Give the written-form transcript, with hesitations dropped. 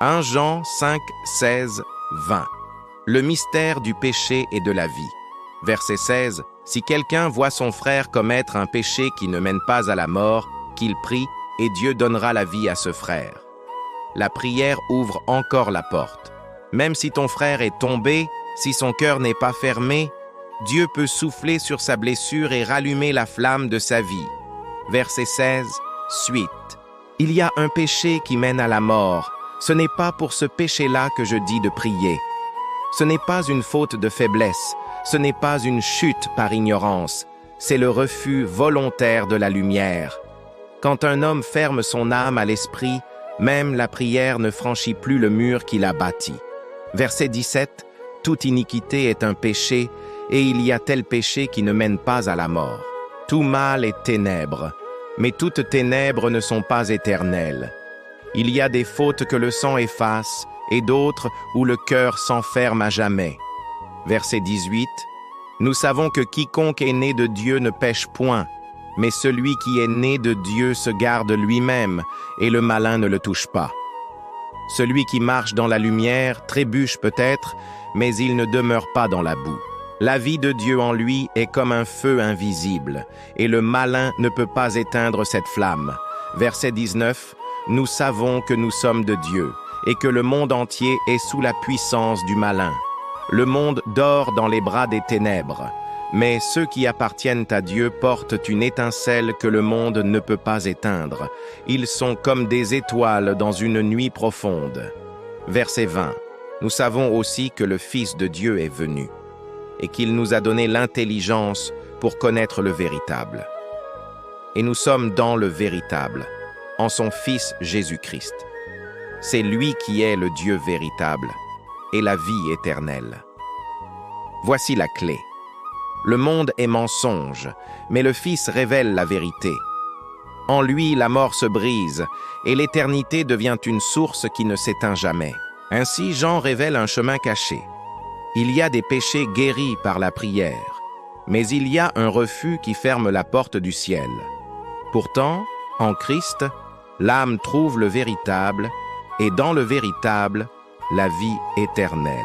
1 Jean 5, 16, 20. Le mystère du péché et de la vie. Verset 16. Si quelqu'un voit son frère commettre un péché qui ne mène pas à la mort, qu'il prie, et Dieu donnera la vie à ce frère. La prière ouvre encore la porte. Même si ton frère est tombé, si son cœur n'est pas fermé, Dieu peut souffler sur sa blessure et rallumer la flamme de sa vie. Verset 16, suite. Il y a un péché qui mène à la mort. Ce n'est pas pour ce péché-là que je dis de prier. Ce n'est pas une faute de faiblesse. Ce n'est pas une chute par ignorance. C'est le refus volontaire de la lumière. Quand un homme ferme son âme à l'esprit, même la prière ne franchit plus le mur qu'il a bâti. Verset 17. Toute iniquité est un péché, et il y a tel péché qui ne mène pas à la mort. Tout mal est ténèbres, mais toutes ténèbres ne sont pas éternelles. Il y a des fautes que le sang efface, et d'autres où le cœur s'enferme à jamais. Verset 18. Nous savons que quiconque est né de Dieu ne pêche point, mais celui qui est né de Dieu se garde lui-même, et le malin ne le touche pas. Celui qui marche dans la lumière trébuche peut-être, mais il ne demeure pas dans la boue. La vie de Dieu en lui est comme un feu invisible, et le malin ne peut pas éteindre cette flamme. Verset 19. Nous savons que nous sommes de Dieu, et que le monde entier est sous la puissance du malin. Le monde dort dans les bras des ténèbres, mais ceux qui appartiennent à Dieu portent une étincelle que le monde ne peut pas éteindre. Ils sont comme des étoiles dans une nuit profonde. Verset 20. Nous savons aussi que le Fils de Dieu est venu, et qu'il nous a donné l'intelligence pour connaître le véritable. Et nous sommes dans le véritable, en son Fils Jésus-Christ. C'est lui qui est le Dieu véritable et la vie éternelle. Voici la clé. Le monde est mensonge, mais le Fils révèle la vérité. En lui, la mort se brise, et l'éternité devient une source qui ne s'éteint jamais. Ainsi, Jean révèle un chemin caché. Il y a des péchés guéris par la prière, mais il y a un refus qui ferme la porte du ciel. Pourtant, en Christ, l'âme trouve le véritable, et dans le véritable, la vie éternelle.